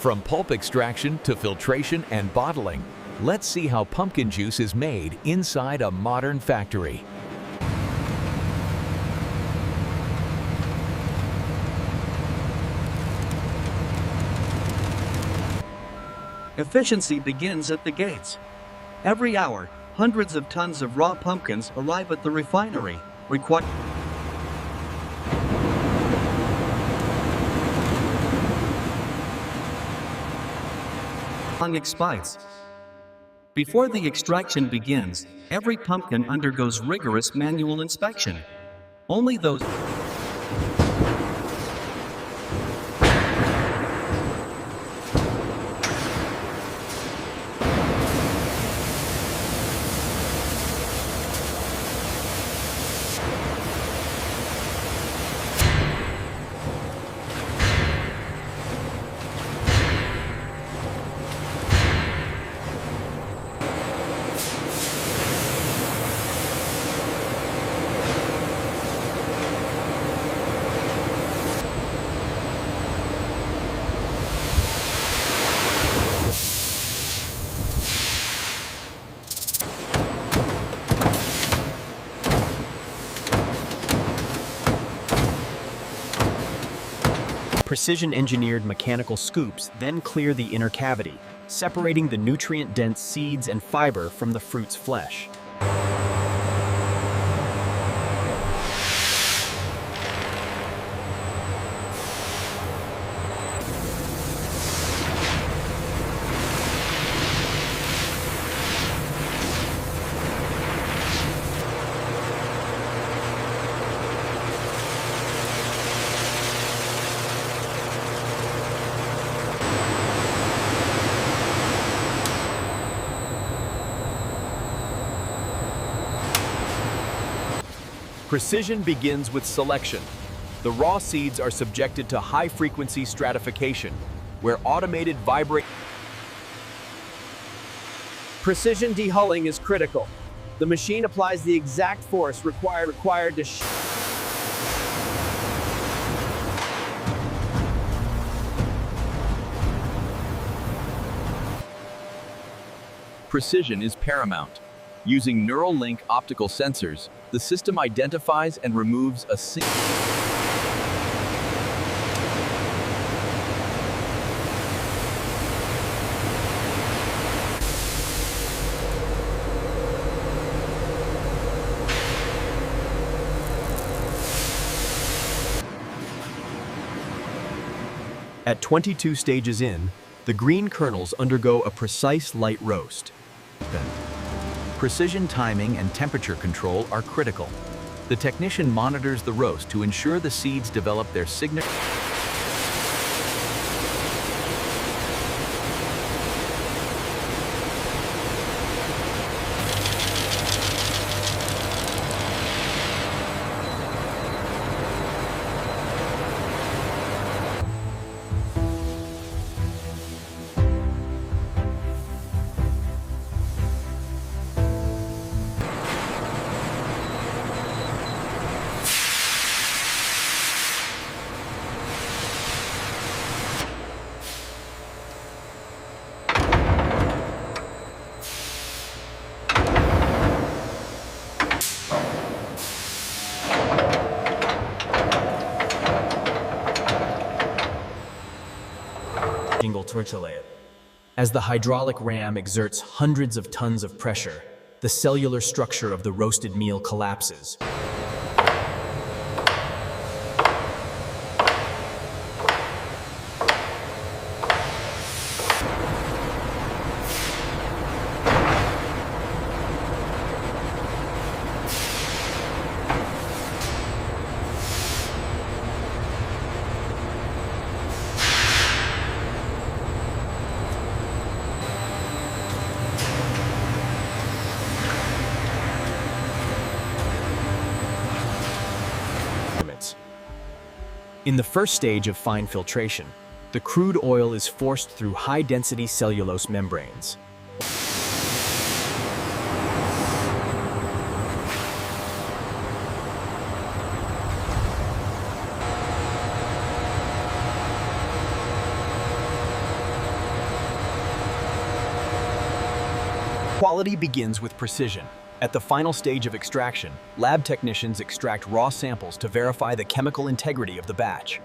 From pulp extraction to filtration and bottling, let's see how pumpkin juice is made inside a modern factory. Efficiency begins at the gates. Every hour, hundreds of tons of raw pumpkins arrive at the refinery, requiring expires. Before the extraction begins, every pumpkin undergoes rigorous manual inspection. Only those Precision-engineered mechanical scoops then clear the inner cavity, separating the nutrient-dense seeds and fiber from the fruit's flesh. Precision begins with selection. The raw seeds are subjected to high-frequency stratification, where automated vibration. Precision dehulling is critical. The machine applies the exact force required to Precision is paramount. Using neural link optical sensors, the system identifies and removes a single. At 22 stages in, the green kernels undergo a precise light roast. Precision timing and temperature control are critical. The technician monitors the roast to ensure the seeds develop their signature. As the hydraulic ram exerts hundreds of tons of pressure, the cellular structure of the roasted meal collapses. In the first stage of fine filtration, the crude oil is forced through high-density cellulose membranes. Quality begins with precision. At the final stage of extraction, lab technicians extract raw samples to verify the chemical integrity of the batch.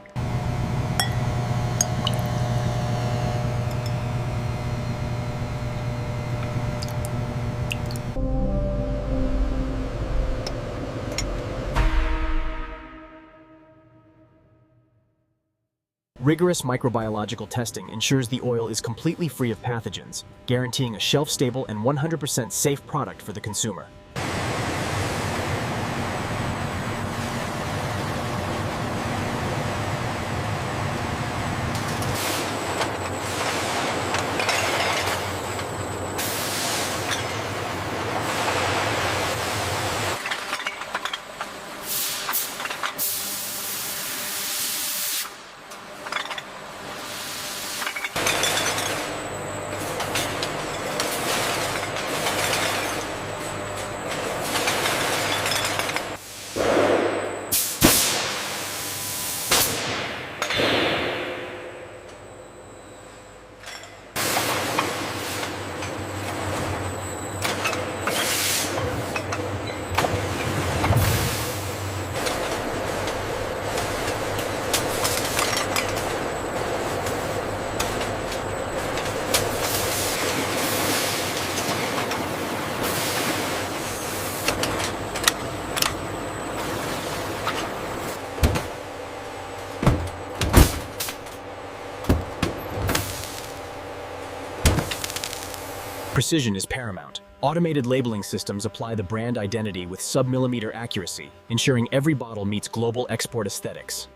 Rigorous microbiological testing ensures the oil is completely free of pathogens, guaranteeing a shelf-stable and 100% safe product for the consumer. Precision is paramount. Automated labeling systems apply the brand identity with sub-millimeter accuracy, ensuring every bottle meets global export aesthetics.